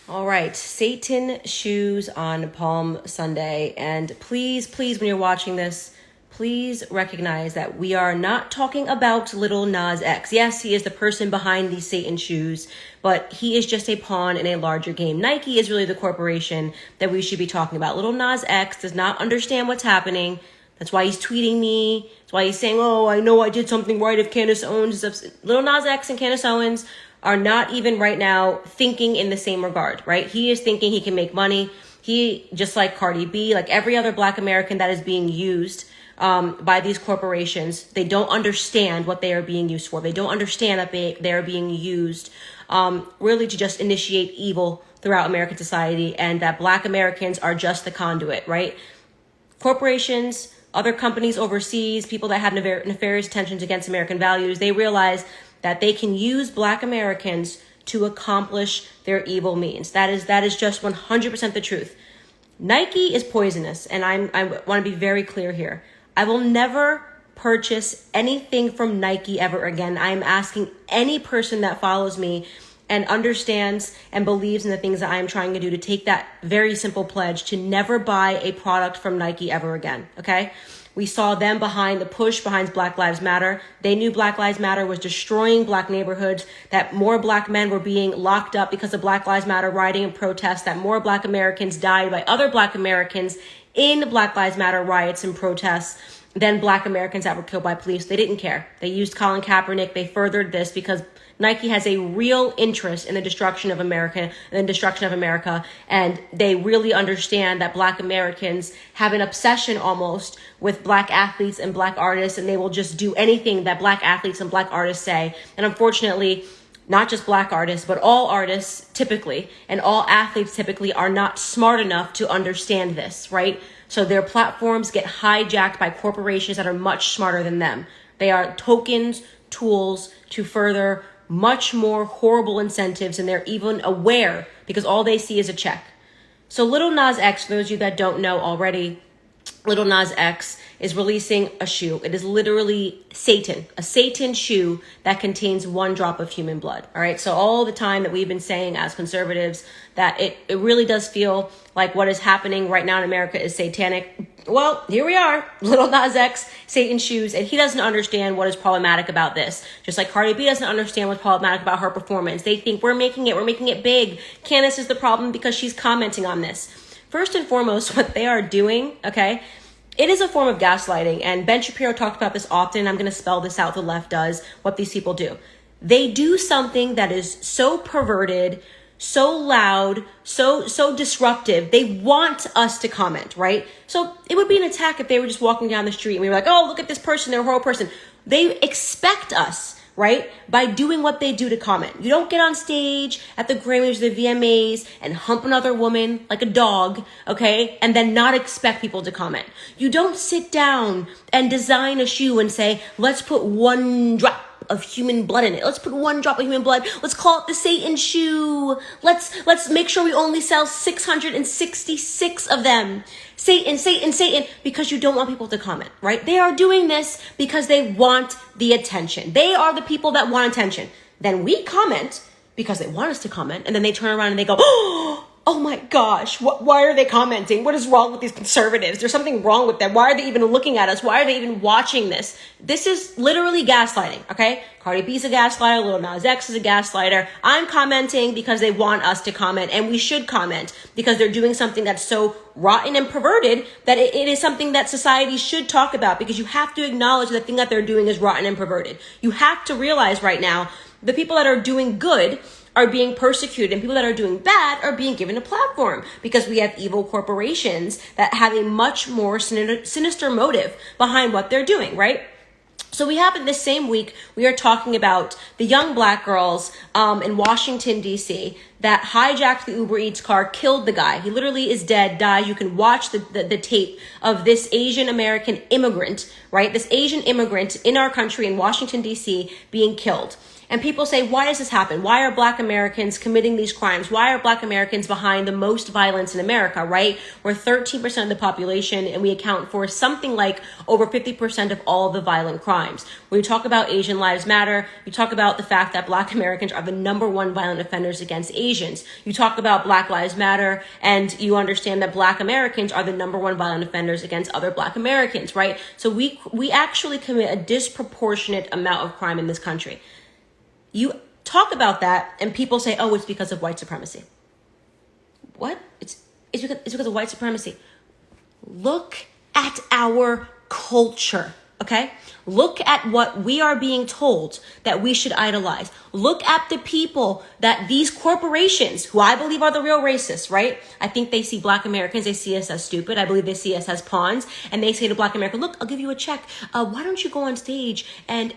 All right, Satan shoes on Palm Sunday. And please, when you're watching this, please recognize that we are not talking about Lil Nas X. Yes, he is the person behind these Satan shoes, but he is just a pawn in a larger game. Nike is really the corporation that we should be talking about. Lil Nas X does not understand what's happening. That's why he's tweeting me. That's why he's saying, oh, I know I did something right if Candace Owens. Lil Nas X and Candace Owens are not even right now thinking in the same regard, right? He is thinking he can make money. He, just like Cardi B, like every other Black American that is being used by these corporations, they don't understand what they are being used for. They don't understand that they are being used really to just initiate evil throughout American society, and that Black Americans are just the conduit, right? Corporations, other companies overseas, people that have nefarious intentions against American values, they realize that they can use Black Americans to accomplish their evil means. That is just 100% the truth. Nike is poisonous, and I want to be very clear here. I will never purchase anything from Nike ever again. I am asking any person that follows me and understands and believes in the things that I am trying to do to take that very simple pledge to never buy a product from Nike ever again, okay? We saw them behind the push behind Black Lives Matter. They knew Black Lives Matter was destroying Black neighborhoods, that more Black men were being locked up because of Black Lives Matter rioting and protests, that more Black Americans died by other Black Americans in Black Lives Matter riots and protests than Black Americans that were killed by police. They didn't care. They used Colin Kaepernick. They furthered this because Nike has a real interest in the destruction of America and they really understand that Black Americans have an obsession almost with Black athletes and Black artists, and they will just do anything that Black athletes and Black artists say. And unfortunately, not just Black artists, but all artists typically, and all athletes typically are not smart enough to understand this, right? So their platforms get hijacked by corporations that are much smarter than them. They are tokens, tools to further much more horrible incentives, and they're even aware because all they see is a check. So Lil Nas X, for those of you that don't know already, Lil Nas X is releasing a shoe. It is literally Satan, a Satan shoe that contains 1 drop of human blood. All right. So all the time that we've been saying as conservatives that it really does feel like what is happening right now in America is satanic. Well, here we are, Lil Nas X, Satan shoes, and he doesn't understand what is problematic about this. Just like Cardi B doesn't understand what's problematic about her performance. They think we're making it big. Candace is the problem because she's commenting on this. First and foremost, what they are doing, okay, it is a form of gaslighting, and Ben Shapiro talked about this often. I'm going to spell this out. The left does what these people do. They do something that is so perverted, so loud, so disruptive. They want us to comment, right? So it would be an attack if they were just walking down the street and we were like, oh, look at this person, they're a horrible person. They expect us, right, by doing what they do to comment. You don't get on stage at the Grammys or the VMAs and hump another woman like a dog, okay, and then not expect people to comment. You don't sit down and design a shoe and say, let's put 1 drop of human blood in it. Let's put 1 drop of human blood. Let's call it the Satan shoe. Let's make sure we only sell 666 of them. Satan, because you don't want people to comment, right? They are doing this because they want the attention. They are the people that want attention. Then we comment because they want us to comment, and then they turn around and they go, oh my gosh, why are they commenting? What is wrong with these conservatives? There's something wrong with them. Why are they even looking at us? Why are they even watching this? This is literally gaslighting, okay? Cardi B's a gaslighter. Lil Nas X is a gaslighter. I'm commenting because they want us to comment, and we should comment because they're doing something that's so rotten and perverted that it is something that society should talk about, because you have to acknowledge the thing that they're doing is rotten and perverted. You have to realize right now the people that are doing good are being persecuted, and people that are doing bad are being given a platform because we have evil corporations that have a much more sinister motive behind what they're doing, right? So we have in this same week, we are talking about the young Black girls in Washington, D.C. that hijacked the Uber Eats car, killed the guy. He literally is dead, died. You can watch the tape of this Asian American immigrant, right? This Asian immigrant in our country in Washington, D.C. being killed. And people say, why does this happen? Why are Black Americans committing these crimes? Why are Black Americans behind the most violence in America, right? We're 13% of the population, and we account for something like over 50% of all the violent crimes. When you talk about Asian Lives Matter, you talk about the fact that Black Americans are the #1 violent offenders against Asians. You talk about Black Lives Matter, and you understand that Black Americans are the #1 violent offenders against other Black Americans, right? So we actually commit a disproportionate amount of crime in this country. You talk about that and people say, oh, it's because of white supremacy. What? It's because of white supremacy. Look at our culture, okay? Look at what we are being told that we should idolize. Look at the people that these corporations, who I believe are the real racists, right? I think they see Black Americans, they see us as stupid. I believe they see us as pawns, and they say to Black America, look, I'll give you a check. Why don't you go on stage and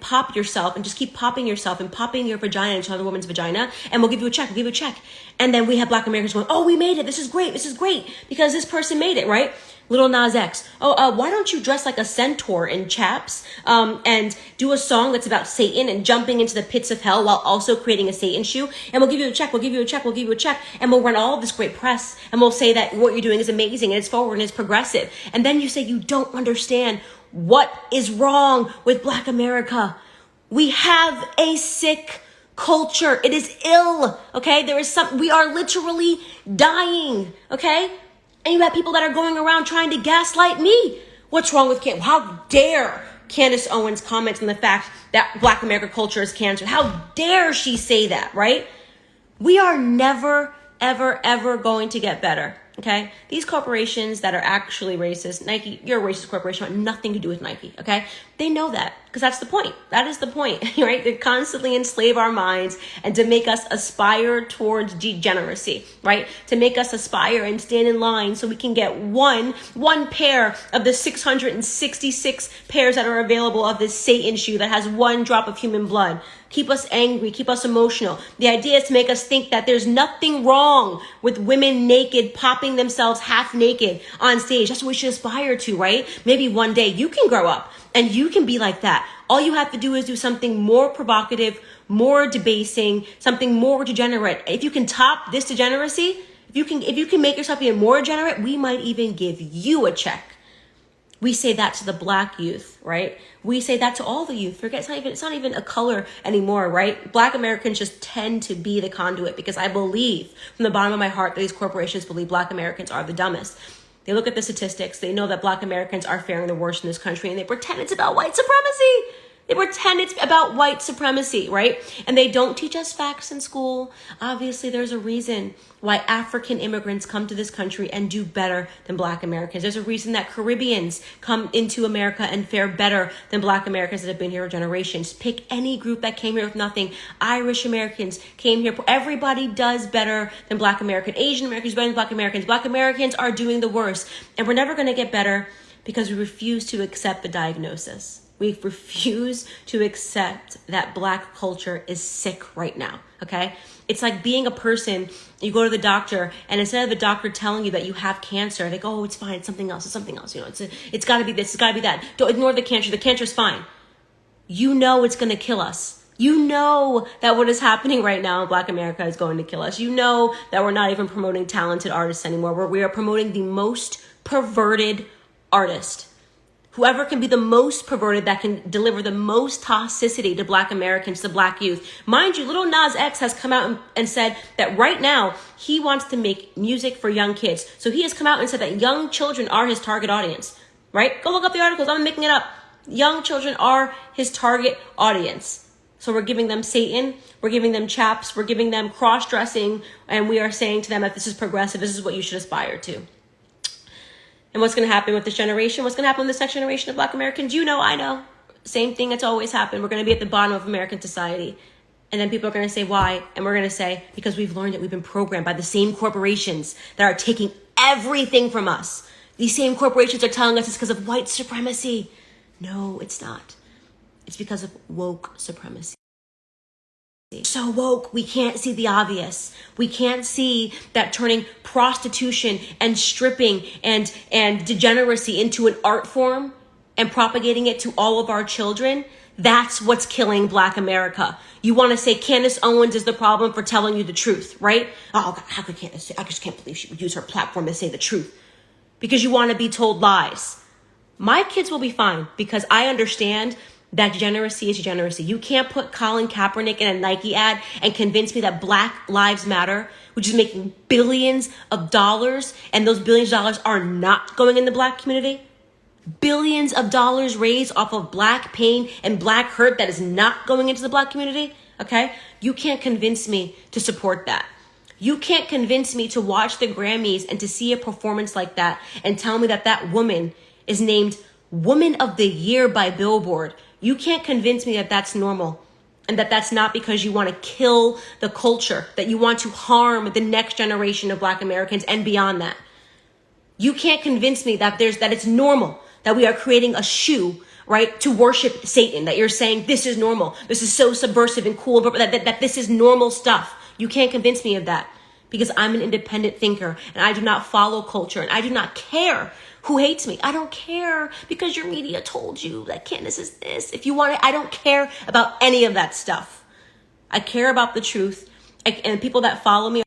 pop yourself and just keep popping yourself and popping your vagina into another woman's vagina, and we'll give you a check. We'll give you a check. And then we have Black Americans going, oh, we made it. This is great. This is great because this person made it, right? Little Nas X. Why don't you dress like a centaur in chaps and do a song that's about Satan and jumping into the pits of hell while also creating a Satan shoe? And we'll give you a check. We'll give you a check. We'll give you a check. And we'll run all of this great press. And we'll say that what you're doing is amazing and it's forward and it's progressive. And then you say you don't understand what is wrong with Black America. We have a sick culture. It is ill. Okay. We are literally dying. Okay. And you have people that are going around trying to gaslight me. What's wrong with Candace? How dare Candace Owens comment on the fact that Black American culture is cancer? How dare she say that, right? We are never, ever, ever going to get better, okay? These corporations that are actually racist, Nike, you're a racist corporation, want nothing to do with Nike, okay? They know that because that's the point. That is the point, right? They constantly enslave our minds and to make us aspire towards degeneracy, right? To make us aspire and stand in line so we can get one pair of the 666 pairs that are available of this Satan shoe that has one drop of human blood. Keep us angry, keep us emotional. The idea is to make us think that there's nothing wrong with women naked, popping themselves half naked on stage. That's what we should aspire to, right? Maybe one day you can grow up and you can be like that. All you have to do is do something more provocative, more debasing, something more degenerate. If you can top this degeneracy, if you can make yourself even more degenerate, we might even give you a check. We say that to the Black youth, right? We say that to all the youth. Forget it's not even a color anymore, right? Black Americans just tend to be the conduit because I believe from the bottom of my heart that these corporations believe Black Americans are the dumbest. They look at the statistics. They know that Black Americans are faring the worst in this country, and they pretend it's about white supremacy. They pretend it's about white supremacy, right? And they don't teach us facts in school. Obviously, there's a reason why African immigrants come to this country and do better than Black Americans. There's a reason that Caribbeans come into America and fare better than Black Americans that have been here for generations. Pick any group that came here with nothing. Irish Americans came here. Everybody does better than Black American. Asian Americans better than Black Americans. Black Americans are doing the worst. And we're never going to get better because we refuse to accept the diagnosis. We refuse to accept that Black culture is sick right now, okay? It's like being a person, you go to the doctor, and instead of the doctor telling you that you have cancer, they go, oh, it's fine, it's something else, you know, it's gotta be this, it's gotta be that. Don't ignore the cancer's fine. You know it's gonna kill us. You know that what is happening right now in Black America is going to kill us. You know that we're not even promoting talented artists anymore. We are promoting the most perverted artist. Whoever can be the most perverted, that can deliver the most toxicity to Black Americans, to Black youth. Mind you, little Nas X has come out and said that right now he wants to make music for young kids. So he has come out and said that young children are his target audience, right? Go look up the articles. I'm making it up. Young children are his target audience. So we're giving them Satan, we're giving them chaps, we're giving them cross-dressing, and we are saying to them that this is progressive, this is what you should aspire to. And what's going to happen with this generation? What's going to happen with this next generation of Black Americans? You know, I know. Same thing that's always happened. We're going to be at the bottom of American society. And then people are going to say, why? And we're going to say, because we've learned it. We've been programmed by the same corporations that are taking everything from us. These same corporations are telling us it's because of white supremacy. No, it's not. It's because of woke supremacy. So woke, we can't see the obvious. We can't see that turning prostitution and stripping and degeneracy into an art form and propagating it to all of our children, That's what's killing Black America. You want to say Candace Owens is the problem for telling you the truth, right? Oh, God, how could Candace say? I just can't believe she would use her platform to say the truth. Because you want to be told lies. My kids will be fine because I understand that degeneracy is degeneracy. You can't put Colin Kaepernick in a Nike ad and convince me that Black Lives Matter, which is making billions of dollars, and those billions of dollars are not going in the Black community. Billions of dollars raised off of Black pain and Black hurt that is not going into the Black community. Okay? You can't convince me to support that. You can't convince me to watch the Grammys and to see a performance like that and tell me that that woman is named Woman of the Year by Billboard. You can't convince me that that's normal and that that's not because you want to kill the culture, that you want to harm the next generation of Black Americans and beyond that. You can't convince me that it's normal that we are creating a shoe, right, to worship Satan, that you're saying this is normal, this is so subversive and cool, that this is normal stuff. You can't convince me of that because I'm an independent thinker and I do not follow culture and I do not care who hates me. I don't care because your media told you that Candace is this. If you want it, I don't care about any of that stuff. I care about the truth, and people that follow me